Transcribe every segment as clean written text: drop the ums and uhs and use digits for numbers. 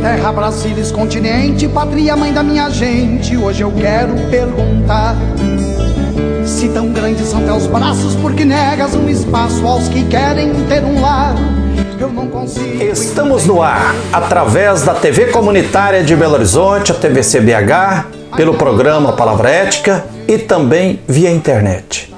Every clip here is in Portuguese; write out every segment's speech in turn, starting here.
terra, Brasília, continente, pátria, mãe da minha gente. Hoje eu quero perguntar: se tão grandes são teus braços, por que negas um espaço aos que querem ter um lar? Eu não consigo. Estamos no ar, através da TV Comunitária de Belo Horizonte, a TVC-BH, pelo programa Palavra Ética e também via internet,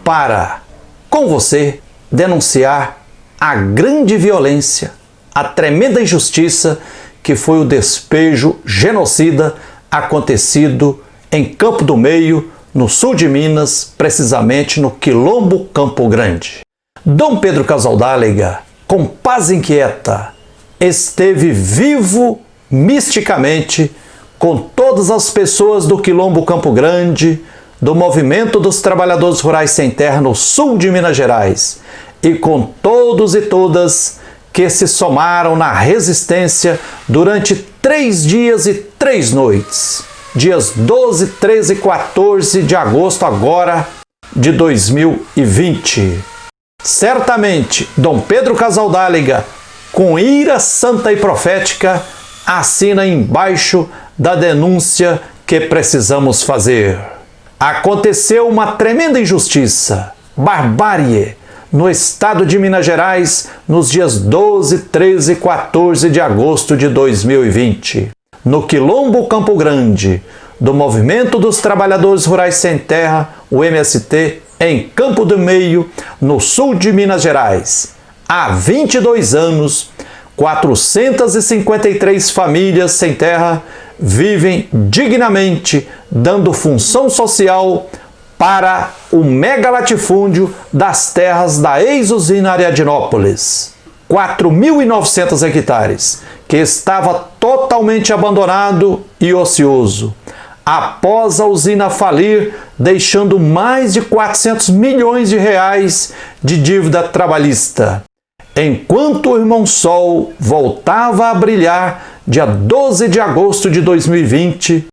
para, com você, denunciar a grande violência, a tremenda injustiça que foi o despejo genocida acontecido em Campo do Meio, no sul de Minas, precisamente no Quilombo Campo Grande. Dom Pedro Casaldáliga, com paz inquieta, esteve vivo misticamente com todas as pessoas do Quilombo Campo Grande, do Movimento dos Trabalhadores Rurais Sem Terra no sul de Minas Gerais, e com todos e todas que se somaram na resistência durante 3 dias e 3 noites, dias 12, 13 e 14 de agosto agora de 2020. Certamente, Dom Pedro Casaldáliga, com ira santa e profética, assina embaixo da denúncia que precisamos fazer. Aconteceu uma tremenda injustiça, barbárie, no estado de Minas Gerais, nos dias 12, 13 e 14 de agosto de 2020. No Quilombo Campo Grande, do Movimento dos Trabalhadores Rurais Sem Terra, o MST, em Campo do Meio, no sul de Minas Gerais. Há 22 anos, 453 famílias sem terra vivem dignamente, dando função social para o mega latifúndio das terras da ex-usina Ariadnópolis. 4.900 hectares, que estava totalmente abandonado e ocioso, após a usina falir, deixando mais de 400 milhões de reais de dívida trabalhista. Enquanto o Irmão Sol voltava a brilhar, dia 12 de agosto de 2020,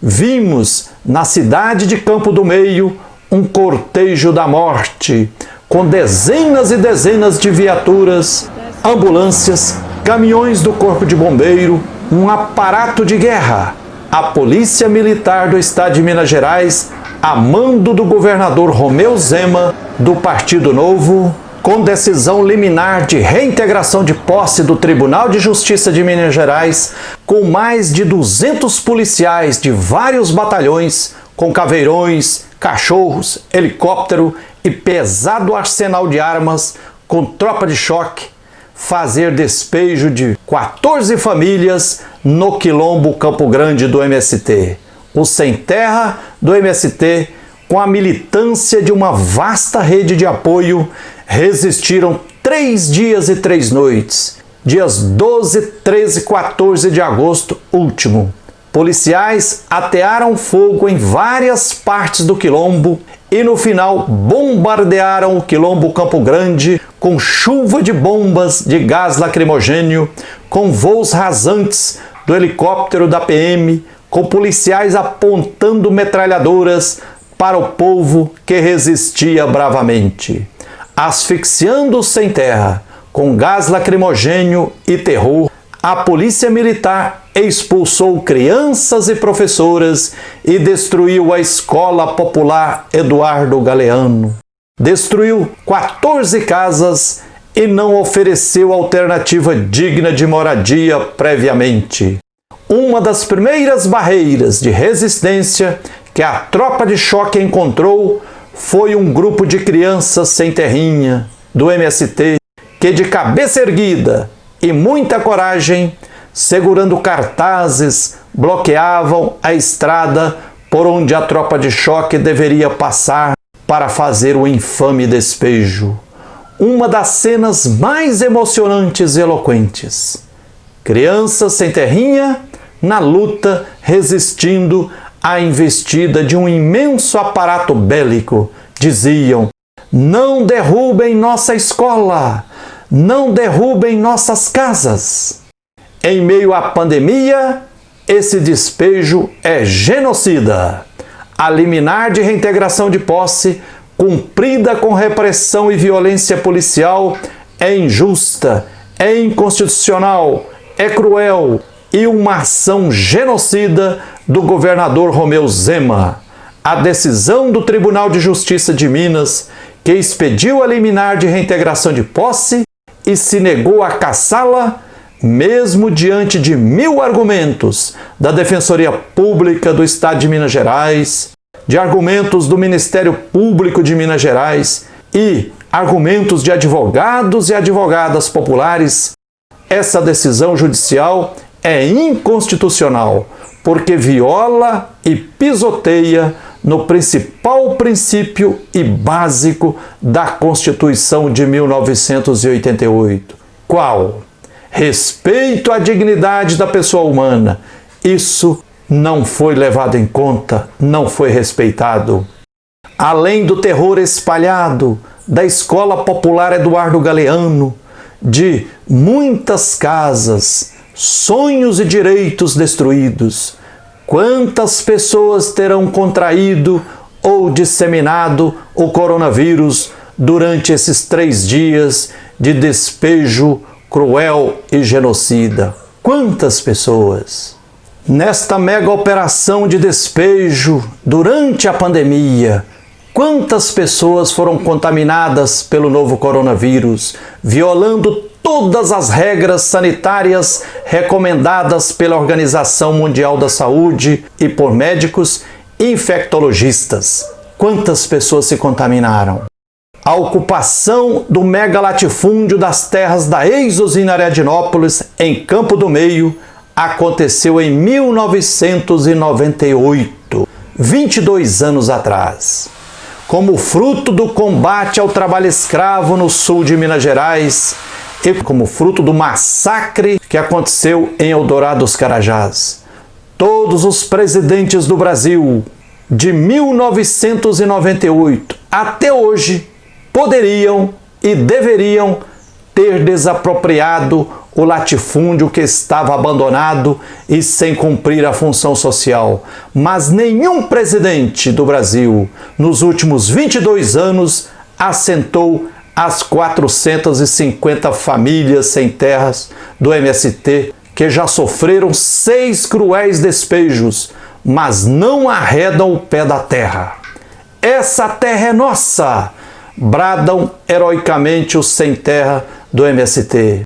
vimos na cidade de Campo do Meio um cortejo da morte, com dezenas e dezenas de viaturas, ambulâncias, caminhões do Corpo de Bombeiro, um aparato de guerra. A Polícia Militar do Estado de Minas Gerais, a mando do governador Romeu Zema, do Partido Novo, com decisão liminar de reintegração de posse do Tribunal de Justiça de Minas Gerais, com mais de 200 policiais de vários batalhões, com caveirões, cachorros, helicóptero e pesado arsenal de armas, com tropa de choque, fazer despejo de 14 famílias no Quilombo Campo Grande do MST. O Sem Terra do MST, com a militância de uma vasta rede de apoio, resistiram 3 dias e 3 noites, dias 12, 13 e 14 de agosto último. Policiais atearam fogo em várias partes do Quilombo e no final bombardearam o Quilombo Campo Grande com chuva de bombas de gás lacrimogênio, com voos rasantes do helicóptero da PM, com policiais apontando metralhadoras para o povo que resistia bravamente. Asfixiando-os sem terra, com gás lacrimogênio e terror, a Polícia Militar expulsou crianças e professoras e destruiu a Escola Popular Eduardo Galeano. Destruiu 14 casas e não ofereceu alternativa digna de moradia previamente. Uma das primeiras barreiras de resistência que a tropa de choque encontrou foi um grupo de crianças sem terrinha do MST que, de cabeça erguida e muita coragem, segurando cartazes, bloqueavam a estrada por onde a tropa de choque deveria passar para fazer o infame despejo. Uma das cenas mais emocionantes e eloquentes. Crianças sem terrinha na luta, resistindo à investida de um imenso aparato bélico. Diziam: não derrubem nossa escola, não derrubem nossas casas. Em meio à pandemia, esse despejo é genocida. A liminar de reintegração de posse, cumprida com repressão e violência policial, é injusta, é inconstitucional, é cruel e uma ação genocida do governador Romeu Zema. A decisão do Tribunal de Justiça de Minas, que expediu a liminar de reintegração de posse e se negou a cassá-la, mesmo diante de 1000 argumentos da Defensoria Pública do Estado de Minas Gerais, de argumentos do Ministério Público de Minas Gerais e argumentos de advogados e advogadas populares, essa decisão judicial é inconstitucional, porque viola e pisoteia no principal princípio e básico da Constituição de 1988. Qual? Respeito à dignidade da pessoa humana. Isso não foi levado em conta, não foi respeitado. Além do terror espalhado da Escola Popular Eduardo Galeano, de muitas casas, sonhos e direitos destruídos, quantas pessoas terão contraído ou disseminado o coronavírus durante esses 3 dias de despejo cruel e genocida? Quantas pessoas? Nesta mega operação de despejo durante a pandemia, quantas pessoas foram contaminadas pelo novo coronavírus, violando todas as regras sanitárias recomendadas pela Organização Mundial da Saúde e por médicos e infectologistas? Quantas pessoas se contaminaram? A ocupação do mega latifúndio das terras da ex-usina Ariadnópolis, em Campo do Meio, aconteceu em 1998, 22 anos atrás. Como fruto do combate ao trabalho escravo no sul de Minas Gerais e como fruto do massacre que aconteceu em Eldorado dos Carajás, todos os presidentes do Brasil, de 1998 até hoje, poderiam e deveriam ter desapropriado o latifúndio que estava abandonado e sem cumprir a função social. Mas nenhum presidente do Brasil, nos últimos 22 anos, assentou as 450 famílias sem terras do MST, que já sofreram 6 cruéis despejos, mas não arredam o pé da terra. Essa terra é nossa! Bradam heroicamente os sem terra do MST.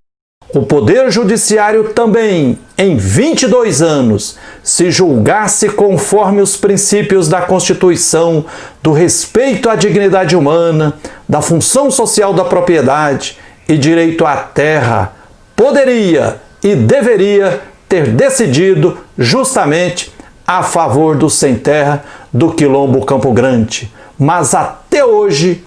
O Poder Judiciário também, em 22 anos, se julgasse conforme os princípios da Constituição, do respeito à dignidade humana, da função social da propriedade e direito à terra, poderia e deveria ter decidido justamente a favor dos sem terra do Quilombo Campo Grande. Mas até hoje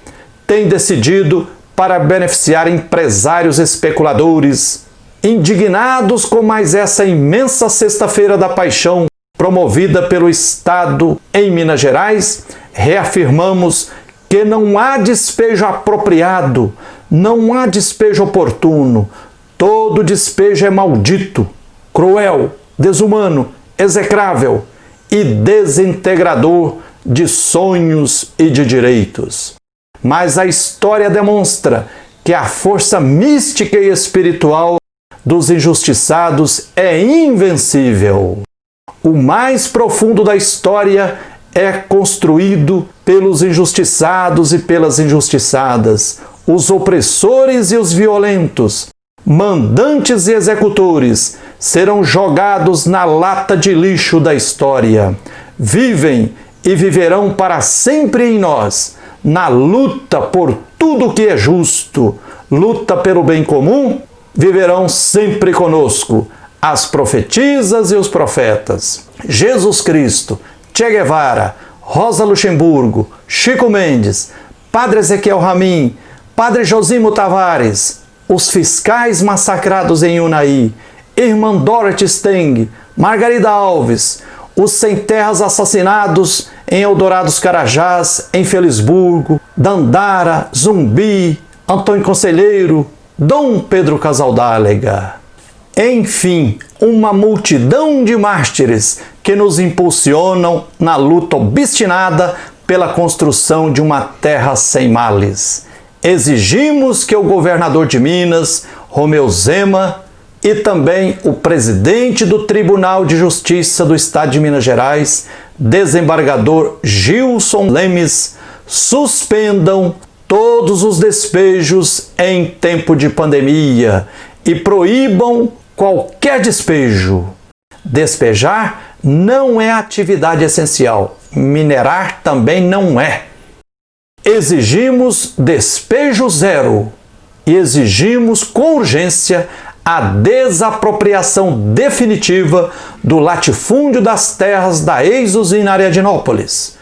tem decidido para beneficiar empresários especuladores. Indignados com mais essa imensa Sexta-feira da Paixão promovida pelo Estado em Minas Gerais, reafirmamos que não há despejo apropriado, não há despejo oportuno. Todo despejo é maldito, cruel, desumano, execrável e desintegrador de sonhos e de direitos. Mas a história demonstra que a força mística e espiritual dos injustiçados é invencível. O mais profundo da história é construído pelos injustiçados e pelas injustiçadas, os opressores e os violentos, mandantes e executores, serão jogados na lata de lixo da história. Vivem e viverão para sempre em nós, na luta por tudo que é justo, luta pelo bem comum, viverão sempre conosco as profetisas e os profetas. Jesus Cristo, Che Guevara, Rosa Luxemburgo, Chico Mendes, Padre Ezequiel Ramin, Padre Josimo Tavares, os fiscais massacrados em Unai, Irmã Dorothy Steng, Margarida Alves, os sem terras assassinados em Eldorado dos Carajás, em Felisburgo, Dandara, Zumbi, Antônio Conselheiro, Dom Pedro Casaldálega. Enfim, uma multidão de mártires que nos impulsionam na luta obstinada pela construção de uma terra sem males. Exigimos que o governador de Minas, Romeu Zema, e também o presidente do Tribunal de Justiça do Estado de Minas Gerais, desembargador Gilson Lemes, suspendam todos os despejos em tempo de pandemia e proíbam qualquer despejo. Despejar não é atividade essencial, minerar também não é. Exigimos despejo zero e exigimos com urgência a desapropriação definitiva do latifúndio das terras da ex-usina Ariadnópolis.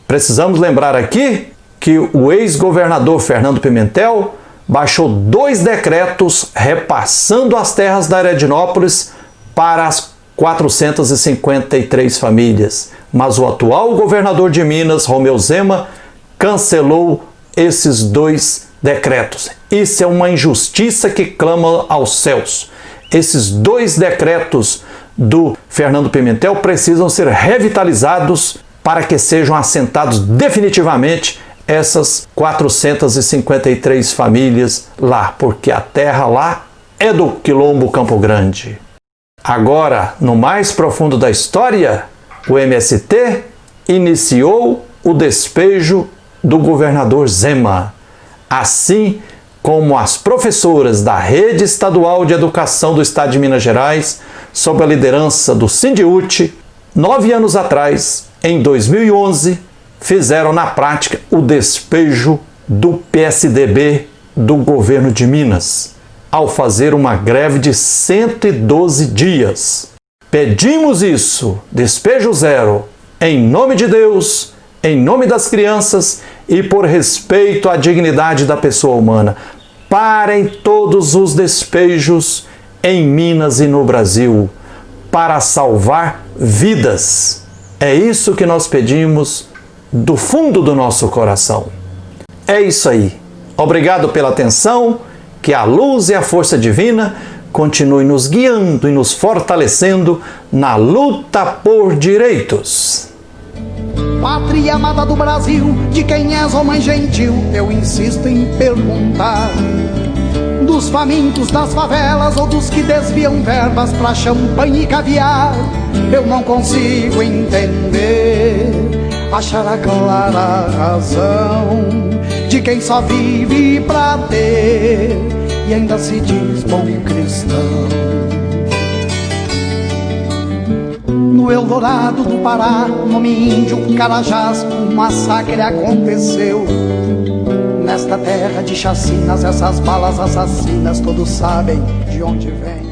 Precisamos lembrar aqui que o ex-governador Fernando Pimentel baixou 2 decretos repassando as terras da Ariadnópolis para as 453 famílias, mas o atual governador de Minas, Romeu Zema, cancelou esses 2 decretos. Isso é uma injustiça que clama aos céus. Esses 2 decretos do Fernando Pimentel precisam ser revitalizados para que sejam assentados definitivamente essas 453 famílias lá, porque a terra lá é do Quilombo Campo Grande. Agora, no mais profundo da história, o MST iniciou o despejo do governador Zema, assim como as professoras da Rede Estadual de Educação do Estado de Minas Gerais, sob a liderança do Sindiúti, 9 anos atrás, em 2011, fizeram na prática o despejo do PSDB do governo de Minas, ao fazer uma greve de 112 dias. Pedimos isso, despejo zero, em nome de Deus, em nome das crianças e por respeito à dignidade da pessoa humana. Parem todos os despejos em Minas e no Brasil para salvar vidas. É isso que nós pedimos do fundo do nosso coração. É isso aí. Obrigado pela atenção, que a luz e a força divina continue nos guiando e nos fortalecendo na luta por direitos. Pátria amada do Brasil, de quem és, ó mãe gentil, eu insisto em perguntar. Dos famintos das favelas ou dos que desviam verbas pra champanhe e caviar, eu não consigo entender, achar a clara razão de quem só vive pra ter e ainda se diz bom cristão. No Eldorado do Pará, nome índio Carajás, um massacre aconteceu. Nesta terra de chacinas, essas balas assassinas, todos sabem de onde vem.